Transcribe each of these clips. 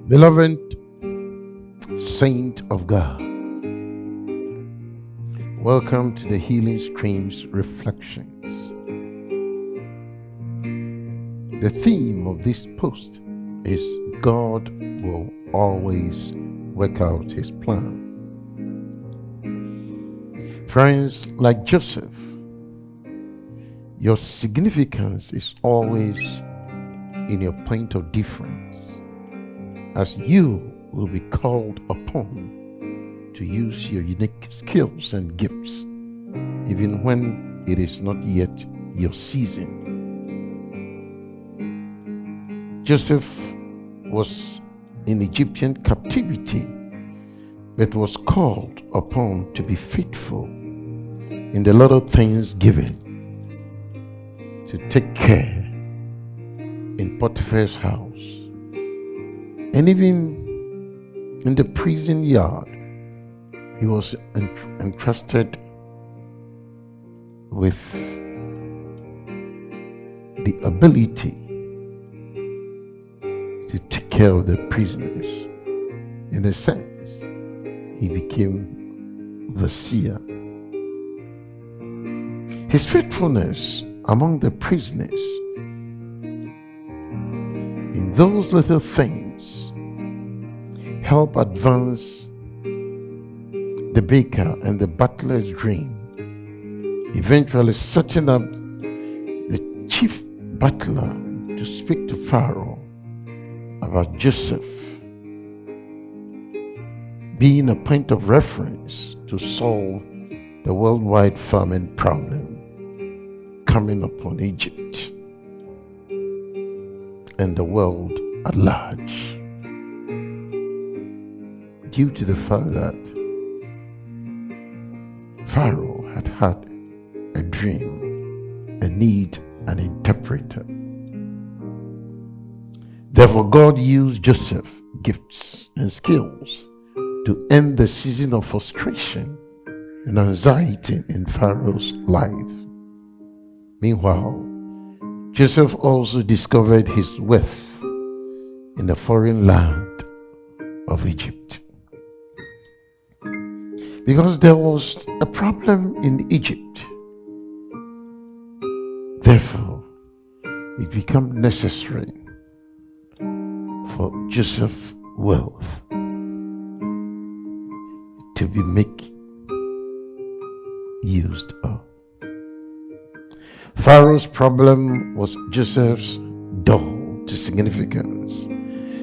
Beloved saint of God, welcome to the Healing Streams Reflections. The theme of this post is God will always work out his plan. Friends, like Joseph, your significance is always in your point of difference, as you will be called upon to use your unique skills and gifts, even when it is not yet your season. Joseph was in Egyptian captivity, but was called upon to be faithful in the little things given, to take care in Potiphar's house, and even in the prison yard. He was entrusted with the ability to take care of the prisoners. In a sense, he became overseer. His faithfulness among the prisoners in those little things help advance the baker and the butler's dream, eventually setting up the chief butler to speak to Pharaoh about Joseph being a point of reference to solve the worldwide famine problem coming upon Egypt and the world at large, due to the fact that Pharaoh had had a dream and need an interpreter. Therefore, God used Joseph's gifts and skills to end the season of frustration and anxiety in Pharaoh's life. Meanwhile, Joseph also discovered his worth in the foreign land of Egypt. Because there was a problem in Egypt, therefore it became necessary for Joseph's wealth to be made used of. Pharaoh's problem was Joseph's door to significance,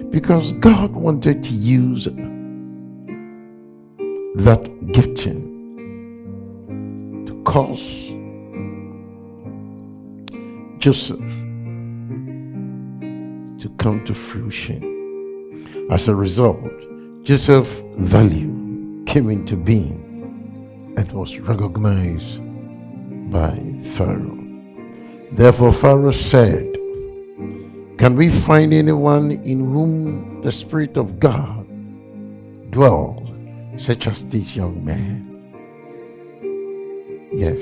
because God wanted to use that gifting to cause Joseph to come to fruition. As a result, Joseph's value came into being and was recognized by Pharaoh. Therefore, Pharaoh said, "Can we find anyone in whom the Spirit of God dwells, such as this young man?" Yes,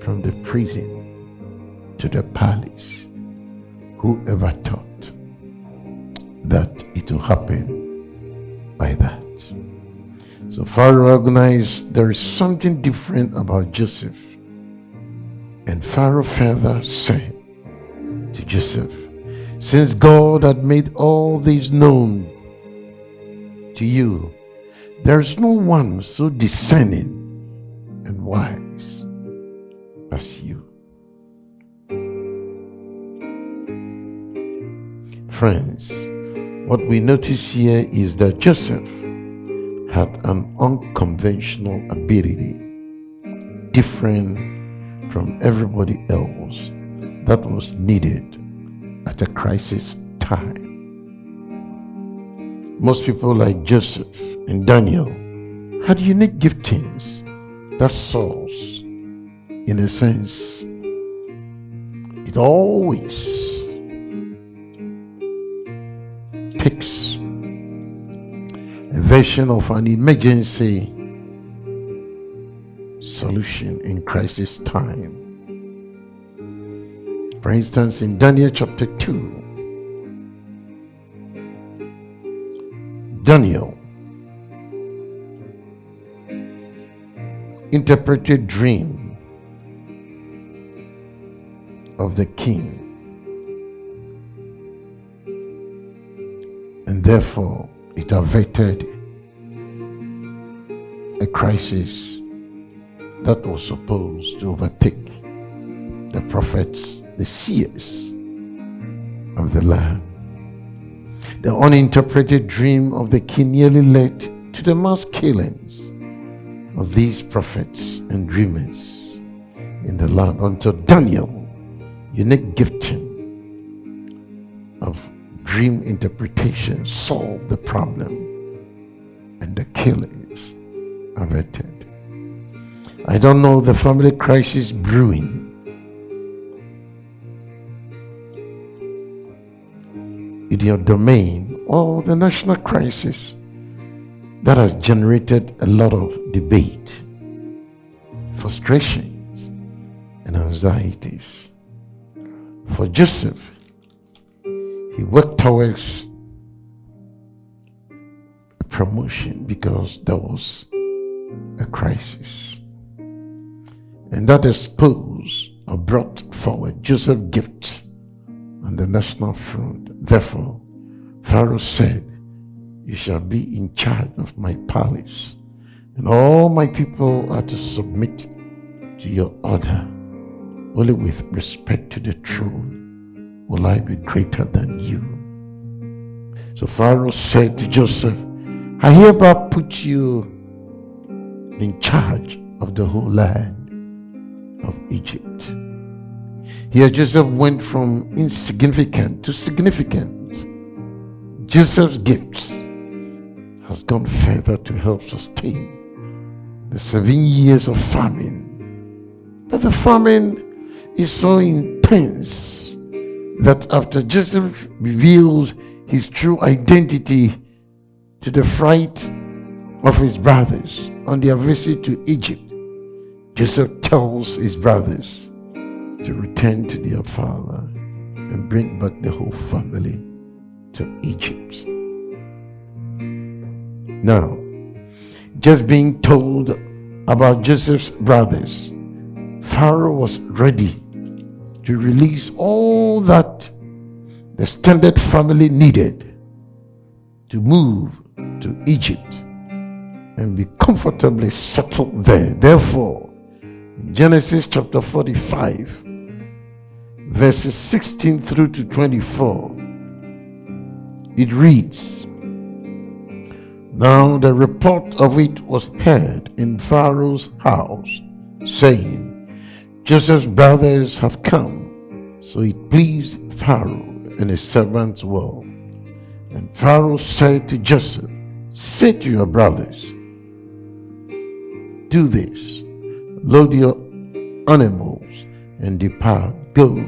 from the prison to the palace, whoever thought that it will happen like that? So Pharaoh recognized there is something different about Joseph. And Pharaoh further said to Joseph, "Since God had made all this known to you, there is no one so discerning and wise as you." Friends, what we notice here is that Joseph had an unconventional ability, different from everybody else, that was needed at a crisis time. Most people like Joseph and Daniel had unique giftings that source, in a sense, it always takes a version of an emergency solution in crisis time. For instance, in Daniel chapter 2, Daniel interpreted dream of the king, and therefore it averted a crisis that was supposed to overtake the prophets, the seers of the land. The uninterpreted dream of the king nearly led to the mass killings of these prophets and dreamers in the land, until Daniel, unique gifting of dream interpretation, solved the problem and the killings averted. I don't know the family crisis brewing in your domain, or the national crisis that has generated a lot of debate, frustrations, and anxieties. For Joseph, he worked towards a promotion because there was a crisis, and that exposed or brought forward Joseph's gifts on the national front. Therefore, Pharaoh said, "You shall be in charge of my palace, and all my people are to submit to your order. Only with respect to the throne will I be greater than you." So Pharaoh said to Joseph, "I hereby put you in charge of the whole land of Egypt." Here Joseph went from insignificant to significant. Joseph's gifts has gone further to help sustain the 7 years of famine. But the famine is so intense that after Joseph reveals his true identity to the fright of his brothers on their visit to Egypt, Joseph tells his brothers to return to their father and bring back the whole family to Egypt. Now, just being told about Joseph's brothers, Pharaoh was ready to release all that the extended family needed to move to Egypt and be comfortably settled there. Therefore, in Genesis chapter 45, verses 16 through to 24, it reads, "Now the report of it was heard in Pharaoh's house, saying, Joseph's brothers have come. So it pleased Pharaoh and his servants well. And Pharaoh said to Joseph, say to your brothers, do this, load your animals and depart, go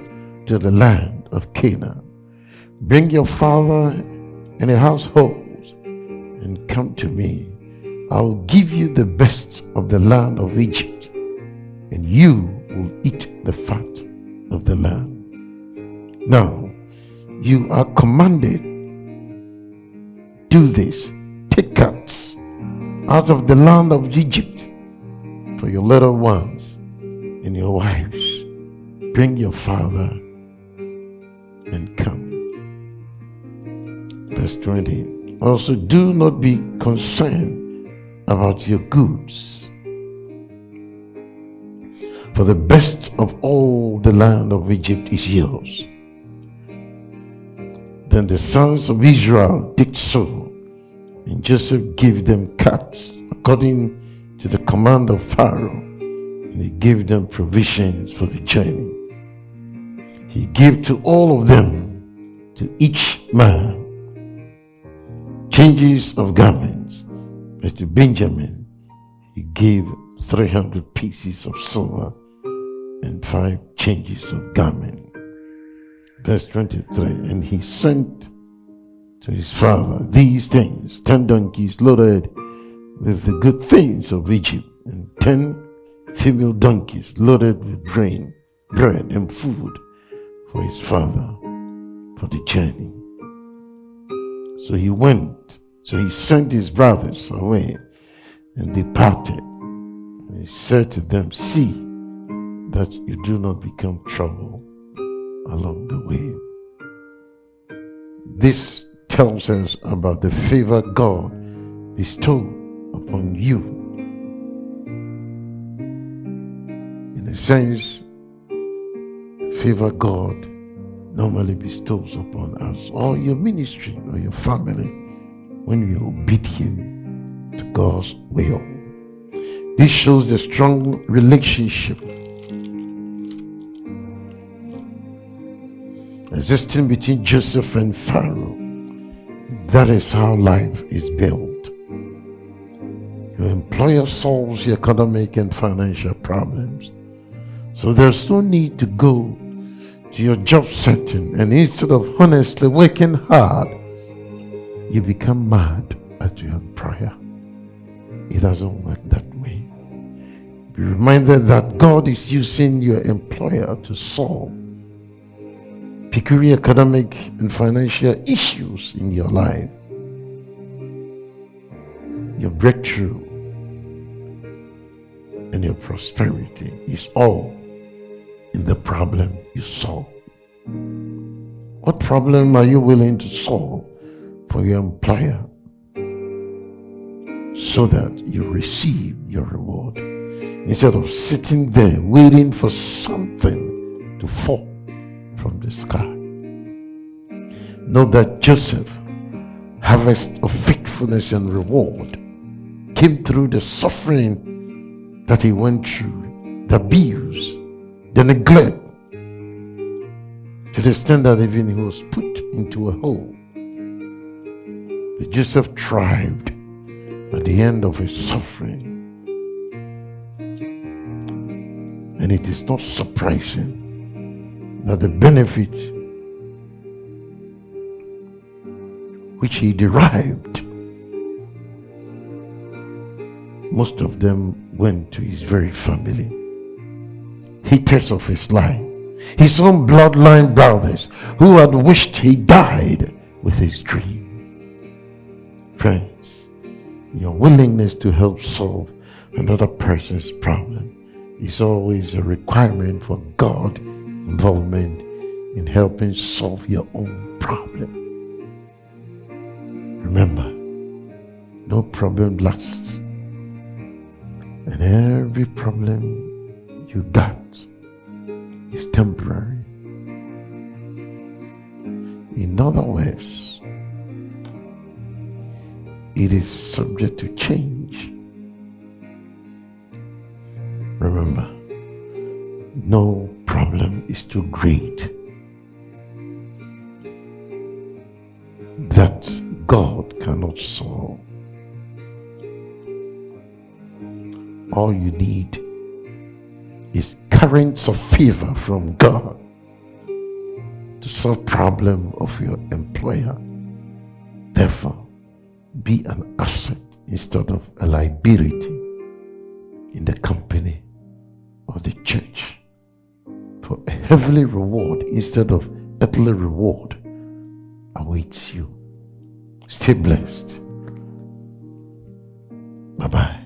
to the land of Canaan. Bring your father and your households and come to me. I will give you the best of the land of Egypt, and you will eat the fat of the land. Now, you are commanded, do this, take cuts out of the land of Egypt for your little ones and your wives. Bring your father and come. Verse 20. Also, do not be concerned about your goods, for the best of all the land of Egypt is yours. Then the sons of Israel did so, and Joseph gave them cuts according to the command of Pharaoh, and he gave them provisions for the journey. He gave to all of them, to each man, changes of garments, but to Benjamin he gave 300 pieces of silver and 5 changes of garment. Verse 23, and he sent to his father these things, 10 donkeys loaded with the good things of Egypt, and 10 female donkeys loaded with grain, bread, and food for his father for the journey. So he went So he sent his brothers away and departed. And he said to them, see that you do not become trouble along the way. This tells us about the favor God bestowed upon you. In a sense, the favor God normally bestows upon us or your ministry or your family when you're obedient to God's will. This shows the strong relationship existing between Joseph and Pharaoh. That is how life is built. Your employer solves your economic and financial problems. So there's no need to go to your job setting and instead of honestly working hard, you become mad at your employer. It doesn't work that way. Be reminded that God is using your employer to solve peculiar economic and financial issues in your life. Your breakthrough and your prosperity is all in the problem you solve. What problem are you willing to solve for your employer so that you receive your reward instead of sitting there waiting for something to fall from the sky? Know that Joseph, harvest of faithfulness and reward, came through the suffering that he went through, the abuse, the neglect, to the extent that even he was put into a hole. But Joseph thrived at the end of his suffering. And it is not surprising that the benefit which he derived, most of them went to his very family, haters of his life, his own bloodline brothers who had wished he died with his dream. Friends, your willingness to help solve another person's problem is always a requirement for God involvement in helping solve your own problem. Remember, no problem lasts, and every problem you got is temporary. In other words, it is subject to change. Remember, no problem is too great that God cannot solve. All you need is currents of favor from God to solve problem of your employer. Therefore, be an asset instead of a liability in the company or the church. For a heavenly reward instead of earthly reward awaits you. Stay blessed. Bye-bye.